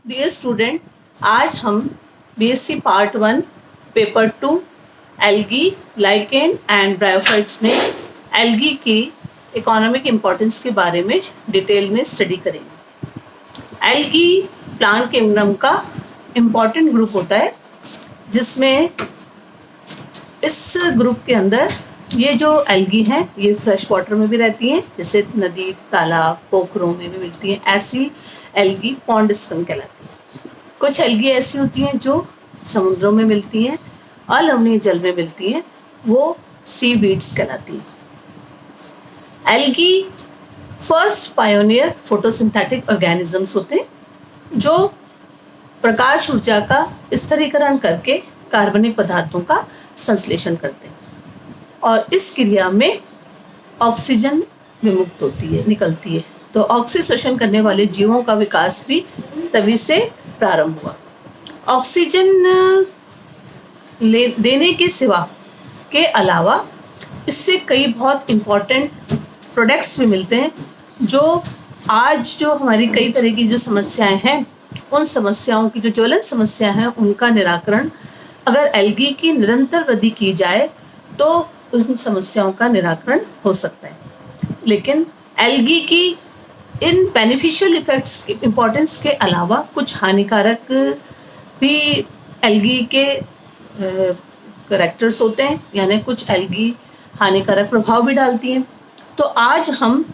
Dear student, आज हम BSc part 1 paper 2 algae lichen and bryophytes में एल्गी की इकोनॉमिक इम्पोर्टेंस के बारे में डिटेल में स्टडी करेंगे। एल्गी प्लांट किंगडम का इम्पॉर्टेंट ग्रुप होता है, जिसमें इस ग्रुप के अंदर ये जो एल्गी हैं ये फ्रेश वाटर में भी रहती हैं, जैसे नदी, तालाब, पोखरों में भी मिलती हैं। ऐसी एल्गी पॉन्ड स्कम कहलाती है। कुछ एल्गी ऐसी होती हैं जो समुद्रों में मिलती हैं, अलवणीय जल में मिलती हैं, वो सी वीड्स कहलाती हैं। Algae first pioneer photosynthetic organisms होते हैं जो प्रकाश ऊर्जा का स्थिरीकरण करके कार्बनिक पदार्थों का संश्लेषण करते हैं और इस क्रिया में ऑक्सीजन विमुक्त होती है, निकलती है। तो ऑक्सीशोषण करने वाले जीवों का विकास भी तभी से प्रारंभ हुआ। ऑक्सीजन देने के सिवा के अलावा इससे कई बहुत इम्पोर्टेंट प्रोडक्ट्स भी मिलते हैं, जो आज जो हमारी कई तरह की जो समस्याएं हैं, उन समस्याओं की जो ज्वलंत समस्या है, उनका निराकरण अगर एल्गी की निरंतर वृद्धि की जाए तो उन समस्याओं का निराकरण हो सकता है। लेकिन एल्गी की इन बेनिफिशियल इफेक्ट्स की इम्पोर्टेंस के अलावा कुछ हानिकारक भी एल्गी के करैक्टर्स होते हैं, यानी कुछ एल्गी हानिकारक प्रभाव भी डालती हैं। तो आज हम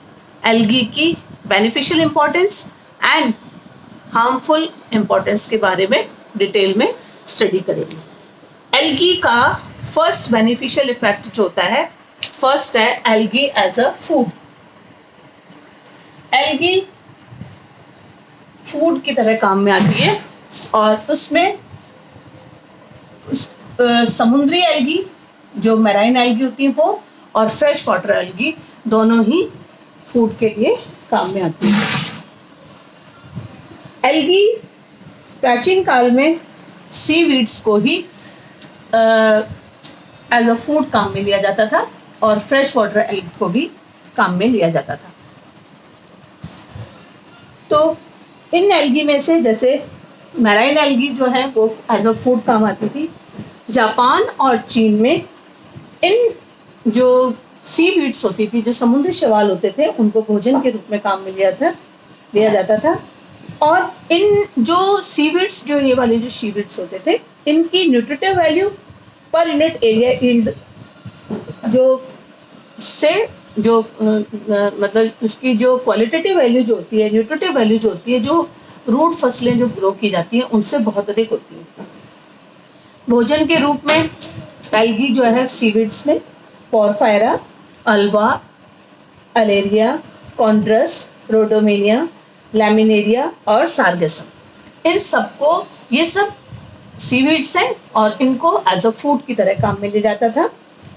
एल्गी की beneficial importance and harmful importance के बारे में डिटेल में स्टडी करेंगे। एल्गी का फर्स्ट बेनिफिशियल इफेक्ट जो होता है, फर्स्ट है algae as a food. Algae food की तरह काम में आती है और उसमें समुद्री एल्गी जो मैराइन एल्गी होती है वो, और फ्रेश वाटर एल्गी दोनों ही फूड के लिए काम में आती है। एल्गी प्राचीन काल में सी वीड्स को ही एज अ फूड काम में लिया जाता था और फ्रेश वाटर एल्गी को भी काम में लिया जाता था। तो इन एल्गी में से जैसे मैराइन एल्गी जो है वो एज अ फूड काम आती थी। जापान और चीन में इन जो सी वीड्स होती थी, जो समुद्री शैवाल होते थे, उनको भोजन के रूप में काम में लिया जाता था। और इन जो सी वीड्स, जो ये वाले जो सी वीड्स होते थे, इनकी nutritive value per unit area yield मतलब उसकी जो क्वालिटेटिव वैल्यू जो होती है, न्यूट्रिटिव वैल्यू जो होती है, जो रूट फसलें जो ग्रो की जाती हैं उनसे बहुत अधिक होती है। भोजन के रूप में एल्गी जो है सीवीड्स में पोरफायरा, अल्वा, अलेरिया, कॉन्ड्रस, रोडोमेनिया, लैमिनेरिया और सार्गेसम, इन सबको, ये सब सीवीड्स हैं और इनको एज अ फूड की तरह काम में लिया जाता था।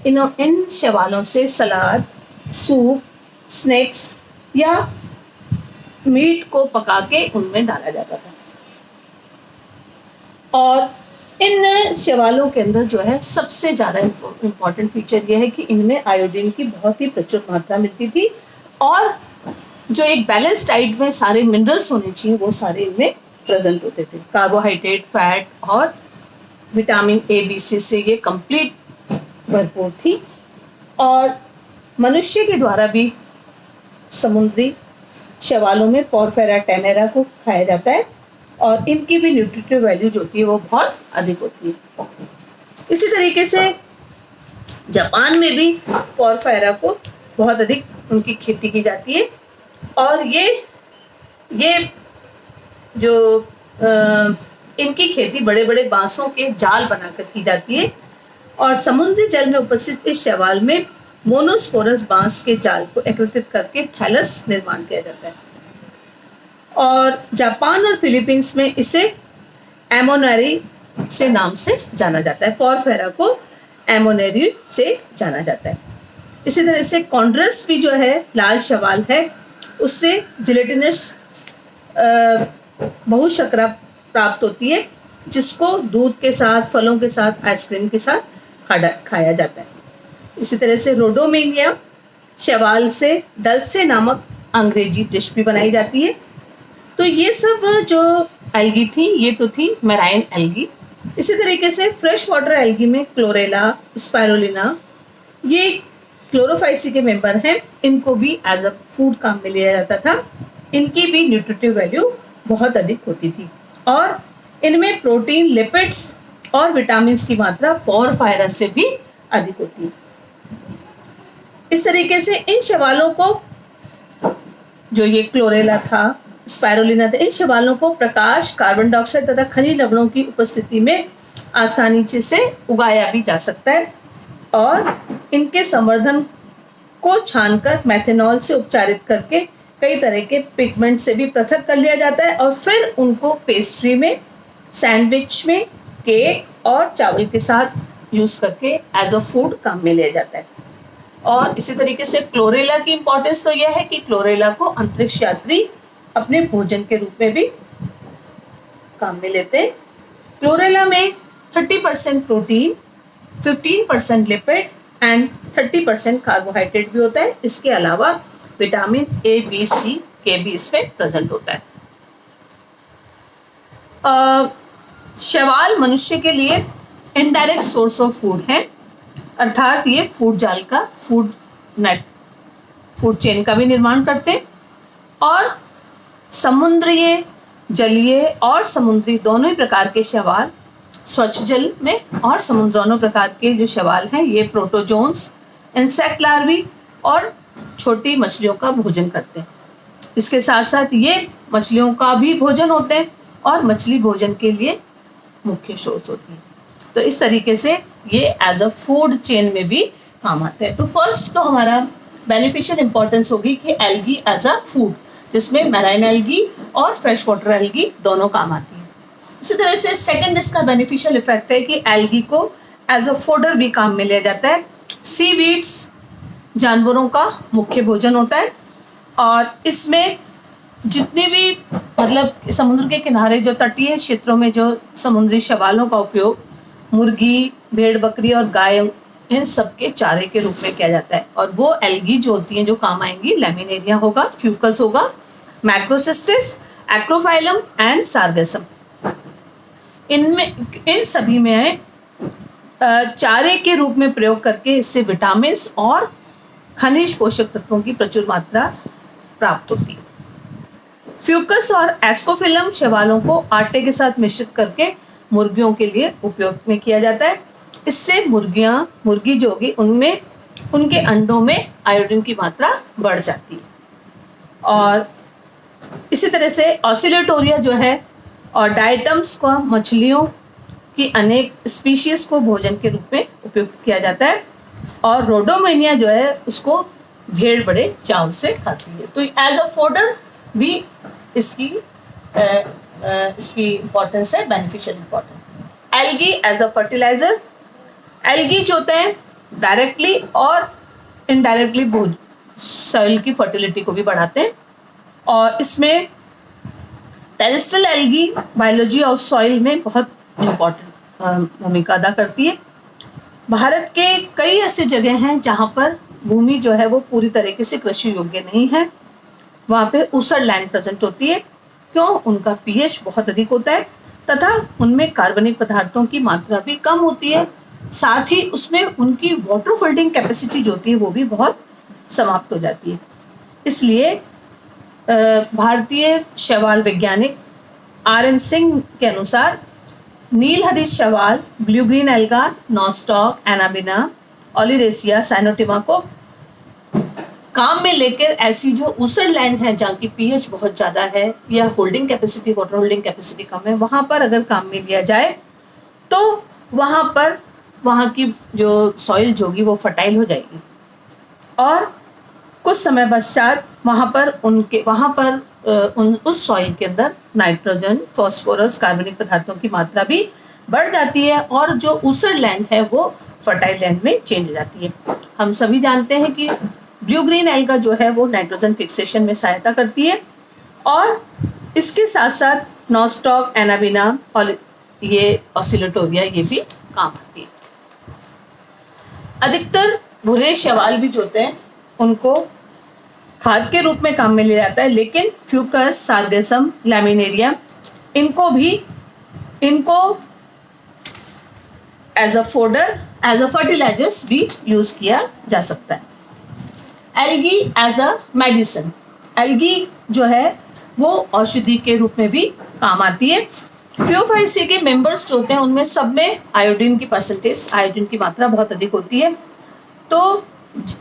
इन शैवालों से सलाद, सूप, स्नैक्स या मीट को पका के उनमें डाला जाता था। और इन शैवालों के अंदर जो है सबसे ज़्यादा इम्पॉर्टेंट फीचर ये है कि इनमें आयोडीन की बहुत ही प्रचुर मात्रा मिलती थी, और जो एक बैलेंस डाइट में सारे मिनरल्स होने चाहिए वो सारे इनमें प्रेजेंट होते थे। कार्बोहाइड्रेट, फैट और विटामिन ए, बी, सी से ये कंप्लीट भरपूर थी। और मनुष्य के द्वारा भी समुद्री शैवालों में पोरफेरा टेनेरा को खाया जाता है और इनकी भी न्यूट्रिटिव वैल्यू जो होती है वो बहुत अधिक होती है। इसी तरीके से जापान में भी पोरफेरा को बहुत अधिक उनकी खेती की जाती है और ये जो इनकी खेती बड़े बड़े बांसों के जाल बनाकर की जाती है और समुद्री जल में उपस्थित इस शैवाल में मोनोस्पोरस बांस के जाल को एकत्रित करके थैलस निर्माण किया जाता है। और जापान और फिलीपींस में इसे एमोनेरी से नाम से जाना जाता है। पोरफेरा को एमोनेरी से जाना जाता है। इसी तरह से कॉन्ड्रस भी जो है लाल शैवाल है, उससे जिलेटिनस बहुशर्करा प्राप्त होती है, जिसको दूध के साथ, फलों के साथ, आइसक्रीम के साथ खाया जाता है। इसी तरह से रोडोमेनिया शैवाल से दलसे नामक अंग्रेजी डिश भी बनाई जाती है। तो ये सब जो एल्गी थी, ये तो थी मैराइन एल्गी। इसी तरीके से फ्रेश वाटर एल्गी में क्लोरेला, स्पाइरुलिना, ये क्लोरोफाइसी के मेंबर हैं। इनको भी एज अ फूड काम में लिया जाता था। इनकी भी न्यूट्रिटिव वैल्यू बहुत अधिक होती थी और इनमें प्रोटीन, लिपिड्स और विटामिन की मात्रा पोरफायरस से भी अधिक होती है। इस तरीके से इन शैवालों को, जो ये क्लोरेला था, स्पाइरुलिना था, इन शैवालों को प्रकाश, कार्बन डाइऑक्साइड तथा खनिज लवणों की उपस्थिति में आसानी से उगाया भी जा सकता है और इनके संवर्धन को छानकर मेथनॉल से उपचारित करके कई तरह के पिगमेंट से भी पृथक कर लिया जाता है और फिर उनको पेस्ट्री में, सैंडविच में, केक और चावल के साथ यूज करके एज अ फूड काम में लिया जाता है। और इसी तरीके से क्लोरेला की इंपॉर्टेंस तो यह है कि क्लोरेला को अंतरिक्ष यात्री अपने भोजन के रूप में भी काम में लेते हैं। क्लोरेला में 30% प्रोटीन, 15% लिपिड एंड 30% कार्बोहाइड्रेट भी होता है। इसके अलावा विटामिन ए, बी, सी, के भी इसमें प्रेजेंट होता है। शैवाल मनुष्य के लिए इनडायरेक्ट सोर्स ऑफ फूड है, अर्थात ये फूड जाल का, फूड चेन का भी निर्माण करते हैं और समुद्रीय, जलीय और समुद्री दोनों ही प्रकार के शैवाल, स्वच्छ जल में और समुद्र दोनों प्रकार के जो शैवाल हैं, ये प्रोटोजोन्स, इंसेक्ट लार्वी और छोटी मछलियों का भोजन करते हैं। इसके साथ साथ ये मछलियों का भी भोजन होते हैं और मछली भोजन के लिए मुख्य स्रोत होती है। तो इस तरीके से ये एज अ फूड चेन में भी काम आते हैं। तो फर्स्ट तो हमारा बेनिफिशियल इंपॉर्टेंस होगी कि एल्गी एज अ फूड, जिसमें मैराइन एल्गी और फ्रेश वाटर एल्गी दोनों काम आती है। इसी तरह से सेकंड इसका बेनिफिशियल इफेक्ट है कि एल्गी को एज अ फोडर भी काम में लिया जाता है। सीवीड्स जानवरों का मुख्य भोजन होता है और इसमें जितने भी, मतलब समुद्र के किनारे जो तटीय क्षेत्रों में जो समुद्री शैवालों का उपयोग मुर्गी, भेड़, बकरी और गाय, इन सब के चारे के रूप में किया जाता है। और वो एल्गी जो होती हैं जो काम आएंगी, लैमिनेरिया होगा, फ्यूकस होगा, मैक्रोसिस्टिस, एक्रोफाइलम एंड सार्गेसम, इन सभी में चारे के रूप में प्रयोग करके इससे विटामिन और खनिज पोषक तत्वों की प्रचुर मात्रा प्राप्त होती है। फ्यूकस और एस्कोफिलम शैवालों को आटे के साथ मिश्रित करके मुर्गियों के लिए उपयोग में किया जाता है। इससे मुर्गी जो होगी उनमें, उनके अंडों में आयोडीन की मात्रा बढ़ जाती है। और इसी तरह से ऑसिलेटोरिया जो है और डायटम्स को मछलियों की अनेक स्पीशीज को भोजन के रूप में उपयोग किया जाता है और रोडोमेनिया जो है उसको भेड़ बड़े चाव से खाती है। तो एज अ फोडर भी इसकी इंपॉर्टेंस है, beneficial importance. Algae as a fertilizer, algae जो होते हैं डायरेक्टली और इनडायरेक्टली सॉइल की फर्टिलिटी को भी बढ़ाते हैं और इसमें terrestrial algae biology of soil में बहुत इम्पोर्टेंट भूमिका अदा करती है। भारत के कई ऐसे जगह हैं जहाँ पर भूमि जो है वो पूरी तरीके से कृषि योग्य नहीं है, वहाँ पे ऊसर लैंड प्रेजेंट होती है। क्यों? उनका पीएच बहुत अधिक होता है तथा उनमें कार्बनिक पदार्थों की मात्रा भी कम होती है, साथ ही उसमें उनकी वाटर होल्डिंग कैपेसिटी जो होती है वो भी बहुत समाप्त हो जाती है। इसलिए भारतीय शैवाल वैज्ञानिक RN सिंह के अनुसार नील हरित शैवाल, blue green alga, Nostoc, Anabaena, ओलिरेसिया, साइनोटिमा को काम में लेकर ऐसी जो ऊसर लैंड है जहाँ की पीएच बहुत ज़्यादा है या holding capacity, water holding capacity कम है, वहाँ पर अगर काम में लिया जाए तो वहाँ पर वहाँ की जो सॉइल जो होगी वो फर्टाइल हो जाएगी और कुछ समय पश्चात वहाँ पर उस सॉइल के अंदर नाइट्रोजन, फॉस्फोरस, कार्बनिक पदार्थों की मात्रा भी बढ़ जाती है और जो ऊसर लैंड है वो फर्टाइल लैंड में चेंज हो जाती है। हम सभी जानते हैं कि ब्लू ग्रीन एल्गा जो है वो नाइट्रोजन फिक्सेशन में सहायता करती है और इसके साथ साथ नॉस्टॉक, एनाबिना और ये ऑसिलेटोरिया ये भी काम आती है। अधिकतर भूरे शैवाल भी जो होते हैं उनको खाद के रूप में काम में लिया जाता है, लेकिन फ्यूकस, सार्गेसम, लैमिनेरिया इनको एज अ फर्टिलाइजर्स भी यूज किया जा सकता है। Algae as a medicine, algae जो है वो औषधि के रूप में भी काम आती है। फियोफाइसी के मेंबर्स जो होते हैं उनमें सब में आयोडीन की मात्रा बहुत अधिक होती है। तो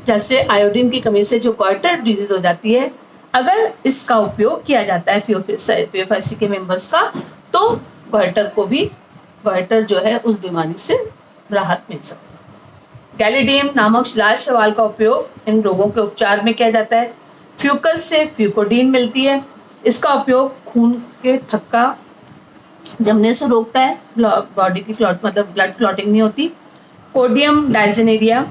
जैसे आयोडीन की कमी से जो गॉइटर डिजीज हो जाती है, अगर इसका उपयोग किया जाता है फियोफाइसी के मेंबर्स का, तो गॉइटर जो है उस बीमारी से राहत मिल सकती है। गैलिडियम नामक लाल शैवाल का उपयोग इन रोगों के उपचार में किया जाता है। फ्यूकस से फ्यूकोडीन मिलती है, इसका उपयोग खून के थक्का जमने से रोकता है, बॉडी की ब्लड क्लॉटिंग नहीं होती। कोडियम डाइजेनेरिया,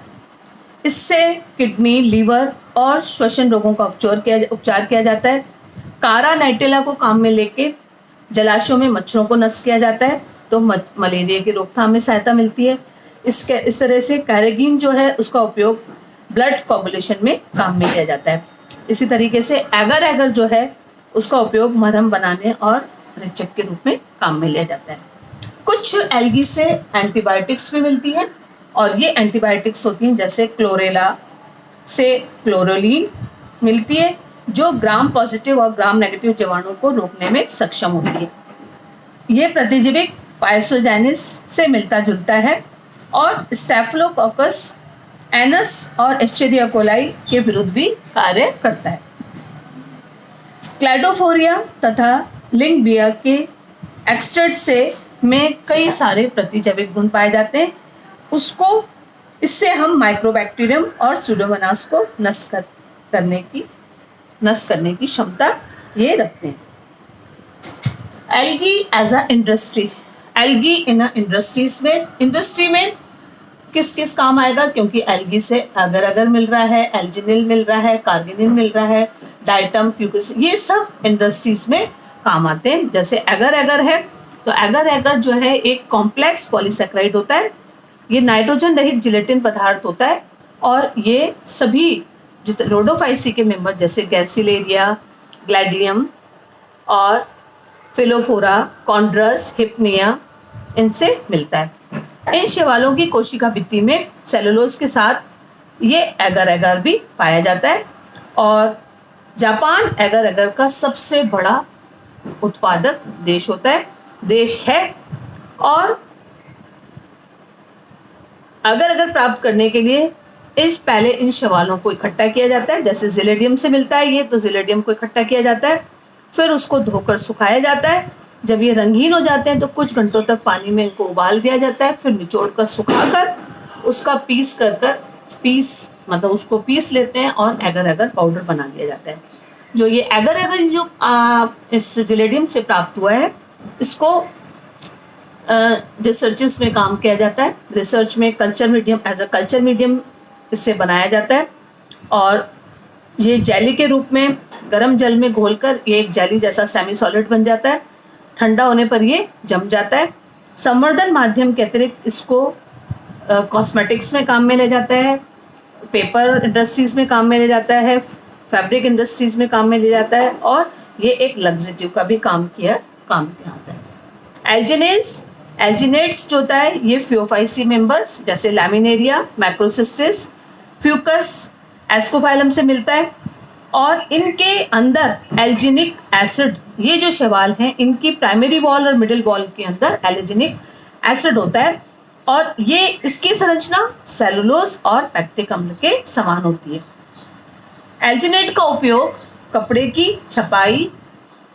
इससे किडनी, लीवर और श्वसन रोगों का उपचार किया जाता है। कारा नाइटेला को काम में लेके जलाशयों में मच्छरों को नष्ट किया जाता है, तो मलेरिया की रोकथाम में सहायता मिलती है। इस तरह से कैरेगिन जो है उसका उपयोग ब्लड कोगुलेशन में काम में लिया जाता है। इसी तरीके से एगर एगर जो है उसका उपयोग मरहम बनाने और रेचक के रूप में काम में लिया जाता है। कुछ एल्गी से एंटीबायोटिक्स भी मिलती है, और ये एंटीबायोटिक्स होती हैं जैसे क्लोरेला से क्लोरोलिन मिलती है, जो ग्राम पॉजिटिव और ग्राम नेगेटिव जीवाणु को रोकने में सक्षम होती है। ये प्रतिजैविक पाइसोजेनिस से मिलता जुलता है और स्टेफिलोकोकस एनस और एस्चेरिया कोलाई के विरुद्ध भी कार्य करता है। क्लैडोफोरिया तथा लिंगबिया के एक्सट्रैक्ट से में कई सारे प्रतिजैविक गुण पाए जाते हैं। इससे हम माइक्रोबैक्टीरियम और सुडोमोनास को नष्ट करने की क्षमता ये रखते हैं। Algae as a industry, algae in industry में किस किस काम आएगा, क्योंकि एल्गी से अगर अगर मिल रहा है, एल्जिनिल मिल रहा है, कार्गिनिन मिल रहा है, डाइटम, फ्यूकस, ये सब इंडस्ट्रीज में काम आते हैं। जैसे एगर एगर है, तो एगर एगर जो है एक कॉम्प्लेक्स पॉलीसेक्राइड होता है, ये नाइट्रोजन रहित जिलेटिन पदार्थ होता है, और ये सभी रोडोफाइसी के मेंबर जैसे गैरसिलेरिया, ग्लैडियम और फिलोफोरा, कॉन्ड्रस, हिप्निया, इनसे मिलता है। इन शैवालों की कोशिका भित्ति में सेलुलोज के साथ ये एगर एगर भी पाया जाता है, और जापान एगर एगर का सबसे बड़ा उत्पादक देश है। और अगर अगर प्राप्त करने के लिए पहले इन शैवालों को इकट्ठा किया जाता है, जैसे जिलेडियम से मिलता है ये, तो जिलेडियम को इकट्ठा किया जाता है, फिर उसको धोकर सुखाया जाता है। जब ये रंगीन हो जाते हैं तो कुछ घंटों तक पानी में इनको उबाल दिया जाता है, फिर निचोड़ कर सुखाकर उसका उसको पीस लेते हैं और एगर एगर पाउडर बना दिया जाता है। जो ये एगर एगर जो इस जिलेडियम से प्राप्त हुआ है, इसको रिसर्चेस में काम किया जाता है। रिसर्च में कल्चर मीडियम इससे बनाया जाता है, और ये जेली के रूप में गर्म जल में घोलकर ये एक जेली जैसा सेमी सॉलिड बन जाता है। ठंडा होने पर ये जम जाता है। संवर्धन माध्यम के अतिरिक्त इसको कॉस्मेटिक्स में काम में ले जाता है, पेपर इंडस्ट्रीज में काम में ले जाता है, फैब्रिक इंडस्ट्रीज में काम में ले जाता है, और ये एक लग्जेटिव का भी काम आता है। एल्जिनेट्स जो होता है ये फियोफाइसी मेंबर्स जैसे लैमिनेरिया, मैक्रोसिस्टिस, फ्यूकस, एस्कोफाइलम से मिलता है, और इनके अंदर एल्जिनिक एसिड, ये जो शैवाल हैं इनकी प्राइमरी वॉल और मिडिल वॉल के अंदर एल्जिनिक एसिड होता है, और ये इसकी संरचना सेलुलोज और पैक्टिक अम्ल के समान होती है। एल्जिनेट का उपयोग कपड़े की छपाई,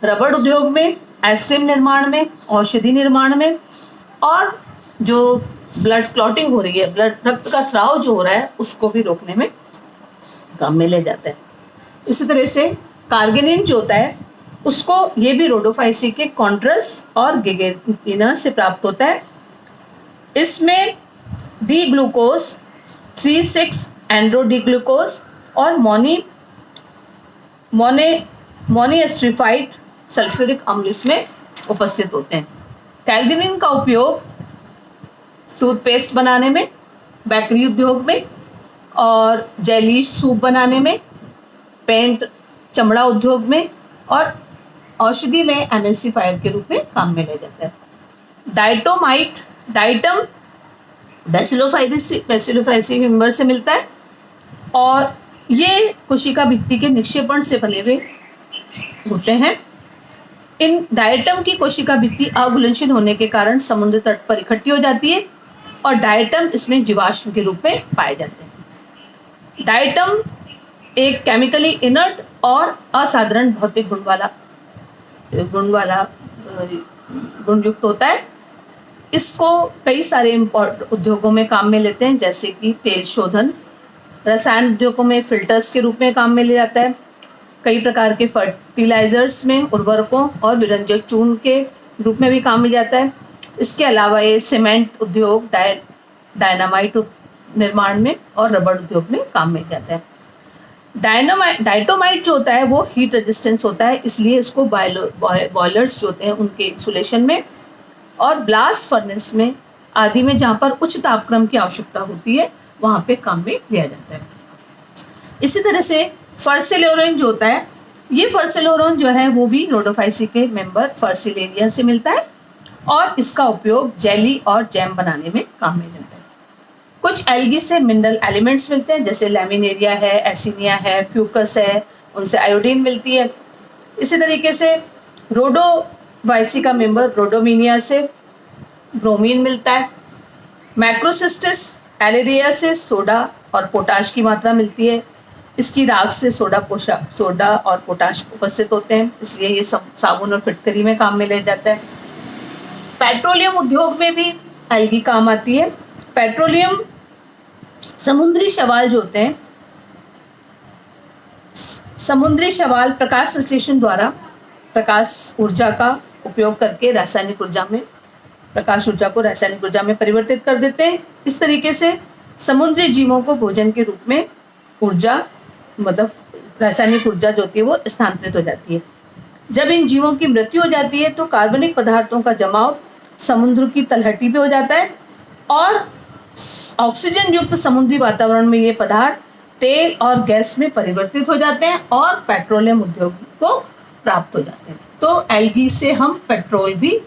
रबड़ उद्योग में, आइसक्रीम निर्माण में, औषधि निर्माण में, और जो ब्लड क्लॉटिंग हो रही है, रक्त का स्राव जो हो रहा है, उसको भी रोकने में काम में ले जाता है। इसी तरह से कार्गिनिन जो होता है उसको ये भी रोडोफाइसी के कॉन्ड्रस और गिगेरिना से प्राप्त होता है। इसमें D glucose, 3,6 anhydro D glucose और मोनोएस्ट्रिफाइड सल्फ्यूरिक अम्ल इसमें उपस्थित होते हैं। कैल्गिनिन का उपयोग टूथपेस्ट बनाने में, बेकरी उद्योग में, और जेली सूप बनाने में, पेंट, चमड़ा उद्योग में, औषधि में एमल्सिफायर के रूप में काम में लिया जाता है। डाइटम बैसिलोफाइसी मेंबर से मिलता है और ये कोशिका भित्ति के निक्षेपण से बने हुए होते हैं। इन डायटम की कोशिका भित्ति अघुलनशील होने के कारण समुद्र तट पर इकट्ठी हो जाती है और डायटम इसमें जीवाश्म के रूप में पाए जाते हैं। डायटम एक केमिकली इनर्ट और असाधारण भौतिक गुणयुक्त होता है। इसको कई सारे उद्योगों में काम में लेते हैं, जैसे कि तेल शोधन, रसायन उद्योगों में फिल्टर्स के रूप में काम में लिया जाता है, कई प्रकार के फर्टिलाइजर्स में उर्वरकों और विरंजक चूर्ण के रूप में भी काम में जाता है। इसके अलावा ये सीमेंट उद्योग, डायनामाइट निर्माण में और रबड़ उद्योग में काम में जाता है। डाइटोमाइट जो होता है वो हीट रेजिस्टेंस होता है, इसलिए इसको बॉयलर्स जो होते हैं उनके इंसुलेशन में और ब्लास्ट फर्नेस में आदि में, जहाँ पर उच्च तापक्रम की आवश्यकता होती है, वहाँ पे काम में लिया जाता है। इसी तरह से फर्सिलोरन जो होता है, ये फर्सिलोरन जो है वो भी रोडोफाइसी के मेंबर फर्सिलेरिया से मिलता है और इसका उपयोग जेली और जैम बनाने में काम में लेता है। कुछ एल्गी से मिनरल एलिमेंट्स मिलते हैं, जैसे लैमिनेरिया है, एसिनिया है, फ्यूकस है, उनसे आयोडीन मिलती है। इसी तरीके से रोडोफाइसी का मेंबर रोडोमिनिया से ब्रोमीन मिलता है। मैक्रोसिस्टिस एलेरिया से सोडा और पोटाश की मात्रा मिलती है। इसकी राख से सोडा और पोटाश उपस्थित होते हैं, इसलिए ये साबुन और फिटकरी में काम में ले जाता है। पेट्रोलियम उद्योग में भी एल्गी काम आती है। पेट्रोलियम समुद्री शैवाल जो होते हैं, समुद्री शैवाल प्रकाश संश्लेषण द्वारा प्रकाश ऊर्जा का उपयोग करके रासायनिक ऊर्जा में प्रकाश ऊर्जा को रासायनिक ऊर्जा में परिवर्तित कर देते हैं। इस तरीके से समुद्री जीवों को भोजन के रूप में ऊर्जा, मतलब रासायनिक ऊर्जा जो होती है वो स्थानांतरित हो जाती है। जब इन जीवों की मृत्यु हो जाती है तो कार्बनिक पदार्थों का जमाव समुद्र की तलहटी पे हो जाता है और ऑक्सीजन युक्त समुद्री वातावरण में ये पदार्थ तेल और गैस में परिवर्तित हो जाते हैं और पेट्रोलियम उद्योग को प्राप्त हो जाते हैं। तो एल्गी से हम पेट्रोलियम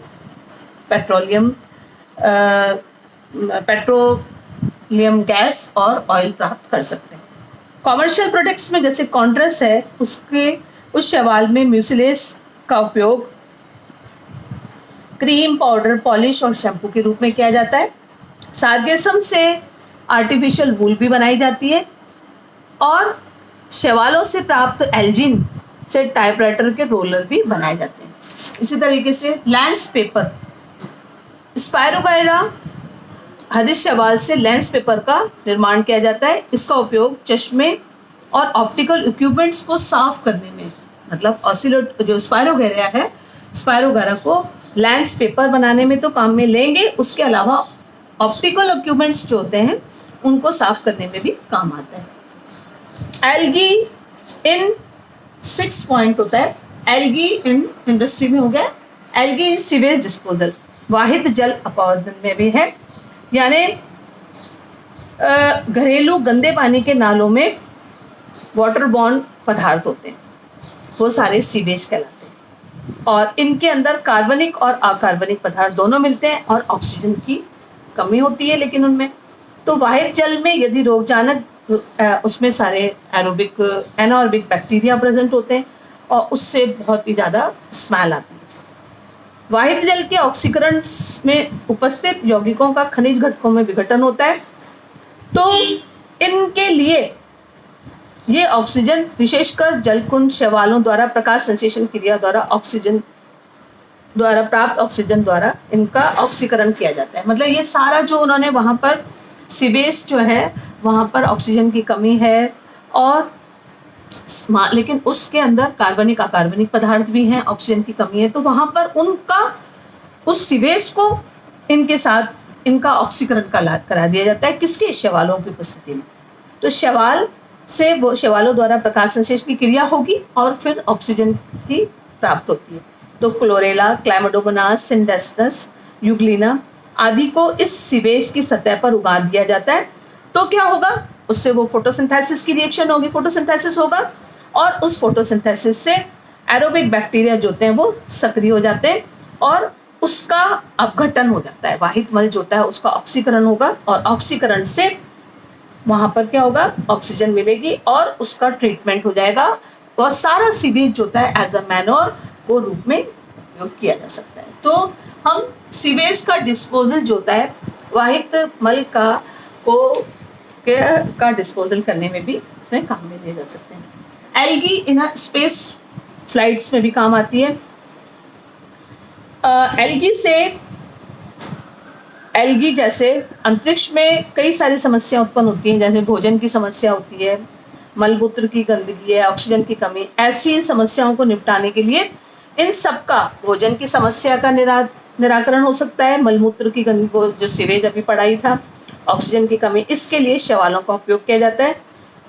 गैस और ऑयल प्राप्त कर सकते हैं। कॉमर्शियल प्रोडक्ट्स में जैसे कॉन्ड्रेस है, उस शैवाल में म्यूसिलेस का उपयोग क्रीम, पाउडर, पॉलिश और शैम्पू के रूप में किया जाता है। सार्गेसम से आर्टिफिशियल वूल भी बनाई जाती है और शैवालों से प्राप्त एल्जिन से टाइपराइटर के रोलर भी बनाए जाते हैं। इसी तरीके से लेंस पेपर, स्पायरोगाइरा हरित शैवाल से लेंस पेपर का निर्माण किया जाता है। इसका उपयोग चश्मे और ऑप्टिकल इक्विपमेंट्स को साफ करने में, मतलब ऑसिलेट जो स्पायरोगाइरा है, स्पायरोगाइरा को लेंस पेपर बनाने में तो काम में लेंगे, उसके अलावा ऑप्टिकल इक्विपमेंट्स जो होते हैं उनको साफ करने में भी काम आता है। एल्गी इन 6 पॉइंट होता है। एल्गी इन इंडस्ट्री में हो गया, एल्गी इन सीवेज डिस्पोजल, वाहिद जल अपवर्तन में भी है, यानी घरेलू गंदे पानी के नालों में वाटर बॉर्न पदार्थ होते हैं, वो सारे सीवेज कहलाते हैं और इनके अंदर कार्बनिक और अकार्बनिक पदार्थ दोनों मिलते हैं और ऑक्सीजन की कमी होती है लेकिन उनमें। तो वाहिद जल में यदि रोगजनक उसमें सारे एनारोबिक बैक्टीरिया प्रेजेंट होते हैं और उससे बहुत ही ज़्यादा स्मेल आती है। वाहिद जल के ऑक्सीकरण में उपस्थित यौगिकों का खनिज घटकों में विघटन होता है, तो इनके लिए ये ऑक्सीजन, विशेषकर जलकुंड शैवालों द्वारा प्रकाश संश्लेषण क्रिया द्वारा प्राप्त ऑक्सीजन द्वारा इनका ऑक्सीकरण किया जाता है। मतलब ये सारा जो उन्होंने वहाँ पर सीवेज जो है वहाँ पर ऑक्सीजन की कमी है और लेकिन उसके अंदर कार्बनिक अकार्बनिक पदार्थ भी हैं, ऑक्सीजन की कमी है, तो वहाँ पर उनका उस सीवेज को इनके साथ इनका ऑक्सीकरण करा दिया जाता है। किसके? शैवालों की उपस्थिति में। तो शैवाल से वो शैवालों द्वारा प्रकाश संश्लेषण की क्रिया होगी और फिर ऑक्सीजन की प्राप्त होती है। तो क्लोरेला, क्लैमिडोमोनास, सिंडेस्टस, यूग्लिना आदि को इस सीवेज की सतह पर उगा दिया जाता है। तो क्या होगा? उससे वो फोटोसिंथेसिस की रिएक्शन होगी, फोटोसिंथेसिस होगा और उस फोटोसिंथेसिस से एरोबिक बैक्टीरिया जो होते हैं वो सक्रिय हो जाते हैं और उसका अपघटन हो जाता है। वाहित मल जो होता है उसका ऑक्सीकरण होगा और ऑक्सीकरण से वहां पर क्या होगा, ऑक्सीजन मिलेगी और उसका ट्रीटमेंट हो जाएगा और सारा सीवेज जो होता है एज अ मैन्योर वो रूप में उपयोग किया जा सकता है। तो हम सीवेज का डिस्पोजल जो होता है वाहित मल का डिस्पोजल करने में भी इसमें काम में लिए जा सकते हैं। एल्गी इन स्पेस फ्लाइट्स में भी काम आती है। एल्गी जैसे अंतरिक्ष में कई सारी समस्या उत्पन्न होती हैं, जैसे भोजन की समस्या होती है, मलमूत्र की गंदगी है, ऑक्सीजन की कमी। ऐसी समस्याओं को निपटाने के लिए इन सब का भोजन की समस्या का निराकरण हो सकता है, मलमूत्र की गंदगी को जो सीवेज अभी पढ़ा ही था, ऑक्सीजन की कमी, इसके लिए शैवालों का उपयोग किया जाता है।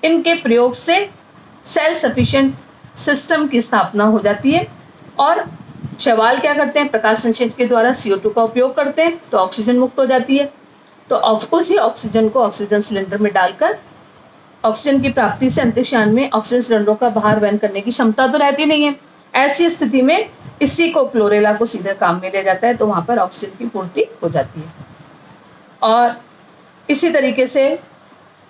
इनके प्रयोग से सेल्फ सफिशिएंट सिस्टम की स्थापना हो जाती है और शैवाल क्या करते हैं, प्रकाश संश्लेषण के द्वारा CO2 का उपयोग करते हैं तो ऑक्सीजन मुक्त हो जाती है। तो उसी ऑक्सीजन को ऑक्सीजन सिलेंडर में डालकर ऑक्सीजन की प्राप्ति से अंतरिक्षयान में ऑक्सीजन सिलेंडरों का भार वहन करने की क्षमता तो रहती नहीं है। ऐसी स्थिति में इसी को क्लोरेला को सीधे काम में लिया जाता है तो वहां पर ऑक्सीजन की पूर्ति हो जाती है। और इसी तरीके से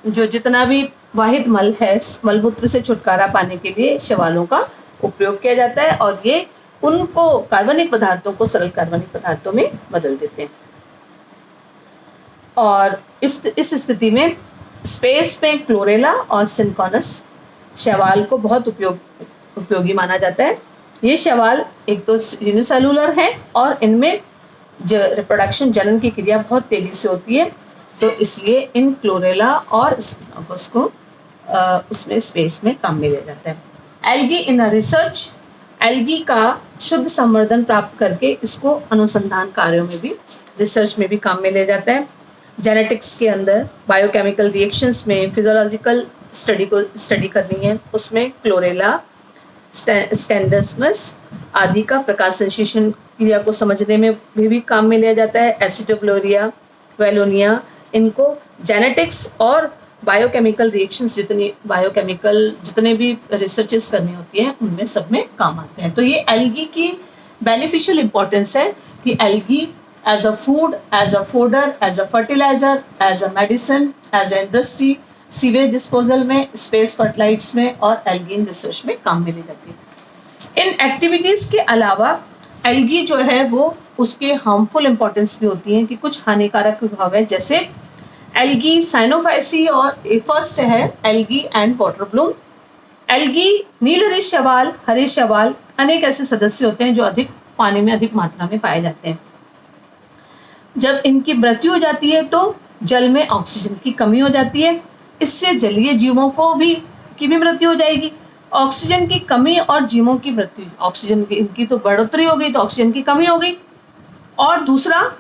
जो जितना भी वाहित मल है, मलमूत्र से छुटकारा पाने के लिए शैवालों का उपयोग किया जाता है और ये उनको कार्बनिक पदार्थों को सरल कार्बनिक पदार्थों में बदल देते हैं। और इस स्थिति में स्पेस में क्लोरेला और सिंकोनस शैवाल को बहुत उपयोगी माना जाता है। ये शैवाल एक तो यूनिसेलुलर है और इनमें जो रिप्रोडक्शन जनन की क्रिया बहुत तेजी से होती है, तो इसलिए इन क्लोरेला और सिंकोनस को उसमें स्पेस में काम में लिया जाता है। एल्गी इन रिसर्च, एल्गी का शुद्ध संवर्धन प्राप्त करके इसको अनुसंधान कार्यों में भी, रिसर्च में भी काम में लिया जाता है। जेनेटिक्स के अंदर बायोकेमिकल रिएक्शंस में फिजियोलॉजिकल स्टडी करनी है, उसमें क्लोरेला, स्टेंडस्मस आदि का प्रकाश संश्लेषण क्रिया को समझने में भी काम में लिया जाता है। एसिडोब्लोरिया, वेलोनिया, इनको जेनेटिक्स और बायोकेमिकल रिएक्शंस जितने भी रिसर्चेस करनी होती हैं उनमें सब में काम आते हैं। तो ये एल्गी की बेनिफिशियल इंपॉर्टेंस है कि algae as a food, as a fodder, as a fertilizer, as a medicine, as a industry, sewage disposal में, स्पेस फर्टिलाइट्स में और एल्गी इन रिसर्च में काम में ली जाती है। इन एक्टिविटीज के अलावा एल्गी जो है वो उसके हार्मफुल इंपॉर्टेंस भी होती है कि कुछ हानिकारक प्रभाव है, जैसे एल्गी साइनोफाइसी और फर्स्ट है algae and water bloom. Algae नील हरित शैवाल, हरित शैवाल अनेक ऐसे सदस्य होते हैं जो अधिक पानी में अधिक मात्रा में पाए जाते हैं। जब इनकी मृत्यु हो जाती है तो जल में ऑक्सीजन की कमी हो जाती है, इससे जलीय जीवों की भी मृत्यु हो जाएगी। ऑक्सीजन की कमी और जीवों की मृत्यु, ऑक्सीजन की इनकी तो बढ़ोतरी हो गई तो ऑक्सीजन की कमी हो गई और दूसरा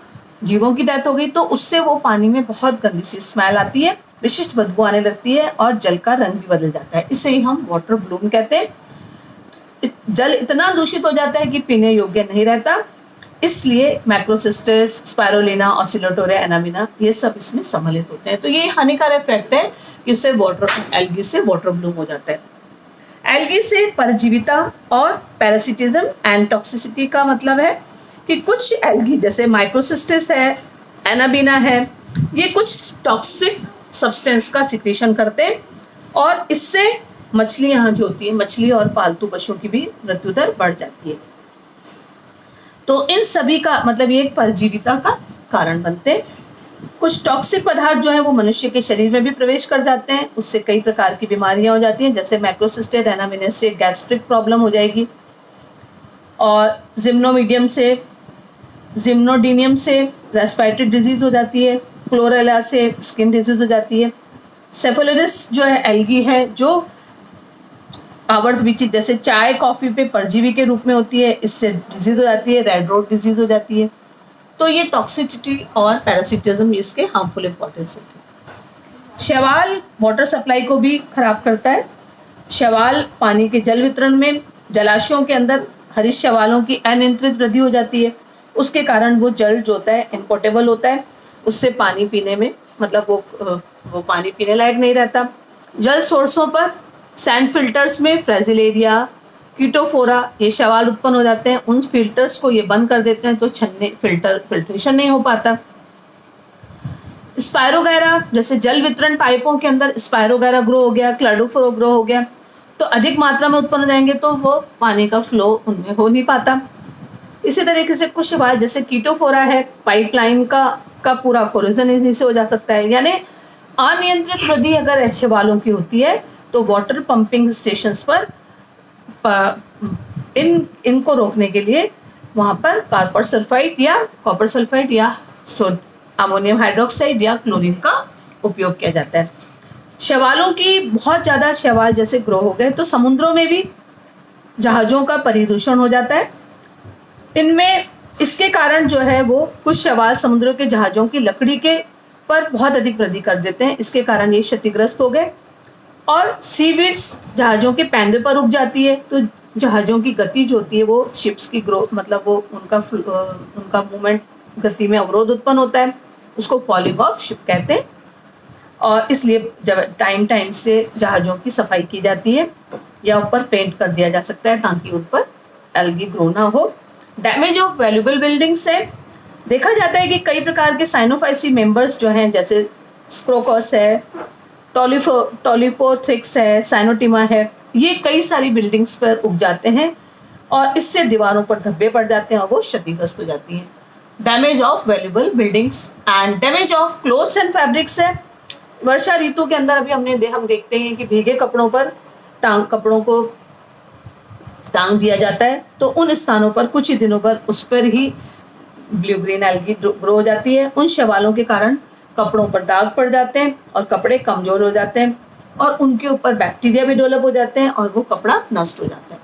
जीवों की डेथ हो गई, तो उससे वो पानी में बहुत गंदी सी स्मेल आती है, विशिष्ट बदबू आने लगती है और जल का रंग भी बदल जाता है। इसे ही हम वाटर ब्लूम कहते हैं। जल इतना दूषित हो जाता है कि पीने योग्य नहीं रहता, इसलिए मैक्रोसिस्टस, स्पाइरोलिना, ऑसिलोटोरिया, एनामिना ये सब इसमें सम्मिलित होते हैं। तो ये हानिकारक इफेक्ट है कि इससे एल्गी से वाटर ब्लूम हो जाता है। एल्गी से परजीविता और पैरासिटिज्म एंड टॉक्सिसिटी का मतलब है कि कुछ एल्गी जैसे माइक्रोसिस्टिस है, एनाबिना है, ये कुछ टॉक्सिक सब्सटेंस का सिक्रीशन करते हैं और इससे मछलियां जो होती है, मछली और पालतू पशुओं की भी मृत्यु दर बढ़ जाती है। तो इन सभी का मतलब ये एक परजीविता का कारण बनते हैं। कुछ टॉक्सिक पदार्थ जो है वो मनुष्य के शरीर में भी प्रवेश कर जाते हैं, उससे कई प्रकार की बीमारियां हो जाती हैं, जैसे मैक्रोसिस्टेट एनामिना से गैस्ट्रिक प्रॉब्लम हो जाएगी और जिम्नोडीनियम से रेस्पिरेटरी डिजीज हो जाती है, क्लोरेला से स्किन डिजीज हो जाती है। सेफलोरिस जो है एल्गी है जो आवर्त बीची जैसे चाय कॉफी पे परजीवी के रूप में होती है, इससे डिजीज हो जाती है, रेड रोड डिजीज हो जाती है। तो ये टॉक्सिसिटी और पैरासिटिज्म इसके हार्मफुल इंपॉर्टेंस होती है। शैवाल वाटर सप्लाई को भी खराब करता है। शैवाल पानी के जल वितरण में, जलाशयों के अंदर हरित शैवालों की अनियंत्रित वृद्धि हो जाती है, उसके कारण वो जल जो होता है इनपोर्टेबल होता है, उससे पानी पीने में मतलब वो पानी पीने लायक नहीं रहता। जल सोर्सों पर सैंड फिल्टर्स में फ्रेजिलेरिया, कीटोफोरा, ये शैवाल उत्पन्न हो जाते हैं, उन फिल्टर्स को ये बंद कर देते हैं तो फिल्ट्रेशन नहीं हो पाता। स्पायरोगैरा, जैसे जल वितरण पाइपों के अंदर स्पायरोगैरा ग्रो हो गया, क्लाडोफोरा ग्रो हो गया, तो अधिक मात्रा में उत्पन्न हो जाएंगे तो वो पानी का फ्लो उनमें हो नहीं पाता। इसी तरीके से कुछ शैवाल जैसे कीटोफोरा है, पाइपलाइन का पूरा कोरोजन इसी से हो जा सकता है। यानी अनियंत्रित वृद्धि अगर शैवालों की होती है तो वाटर पंपिंग स्टेशंस पर इनको रोकने के लिए वहां पर कॉपर सल्फाइड या अमोनियम हाइड्रोक्साइड या क्लोरीन का उपयोग किया जाता है। शैवालों की बहुत ज़्यादा शैवाल जैसे ग्रो हो गए तो समुद्रों में भी जहाज़ों का परिदूषण हो जाता है। इनमें इसके कारण जो है वो कुछ शैवाल समुद्रों के जहाज़ों की लकड़ी के पर बहुत अधिक वृद्धि कर देते हैं, इसके कारण ये क्षतिग्रस्त हो गए। और सीवीड्स जहाज़ों के पैंदे पर उग जाती है तो जहाज़ों की गति जो होती है वो शिप्स की ग्रोथ मतलब वो उनका मूवमेंट गति में अवरोध उत्पन्न होता है, उसको फॉलिंग ऑफ शिप कहते हैं। और इसलिए जब टाइम से जहाज़ों की सफाई की जाती है या ऊपर पेंट कर दिया जा सकता है ताकि उन पर एल्गी ग्रो ना हो। डैमेज ऑफ वैल्यूएबल बिल्डिंग्स है, देखा जाता है कि कई प्रकार के साइनोफाइसी मेंबर्स जो हैं जैसे क्रोकस है, टोलिपोथ्रिक्स है, साइनोटिमा है, ये कई सारी बिल्डिंग्स पर उग जाते हैं और इससे दीवारों पर धब्बे पड़ जाते हैं और वो क्षतिग्रस्त हो जाती हैं। Damage of valuable buildings and damage of clothes and fabrics है। वर्षा ऋतु के अंदर अभी हम देखते हैं कि भीगे कपड़ों पर कपड़ों को टांग दिया जाता है तो उन स्थानों पर कुछ ही दिनों पर उस पर ही ब्लू ग्रीन एल्गी ग्रो हो जाती है। उन शैवालों के कारण कपड़ों पर दाग पड़ जाते हैं और कपड़े कमजोर हो जाते हैं और उनके ऊपर बैक्टीरिया भी डेवलप हो जाते हैं और वो कपड़ा नष्ट हो जाता है।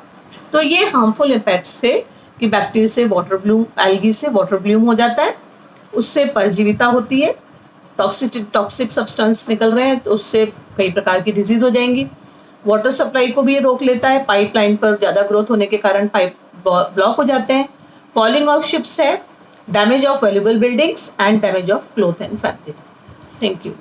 तो ये हार्मफुल इफेक्ट्स थे कि बैक्टीरिया से एल्गी से वाटर ब्लूम हो जाता है, उससे परजीविता होती है, टॉक्सिक सब्सटेंस निकल रहे हैं तो उससे कई प्रकार की डिजीज हो जाएंगी। वाटर सप्लाई को भी ये रोक लेता है, पाइपलाइन पर ज़्यादा ग्रोथ होने के कारण पाइप ब्लॉक हो जाते हैं। फॉलिंग ऑफ शिप्स है, damage of valuable buildings and damage of cloth and fabric. Thank you.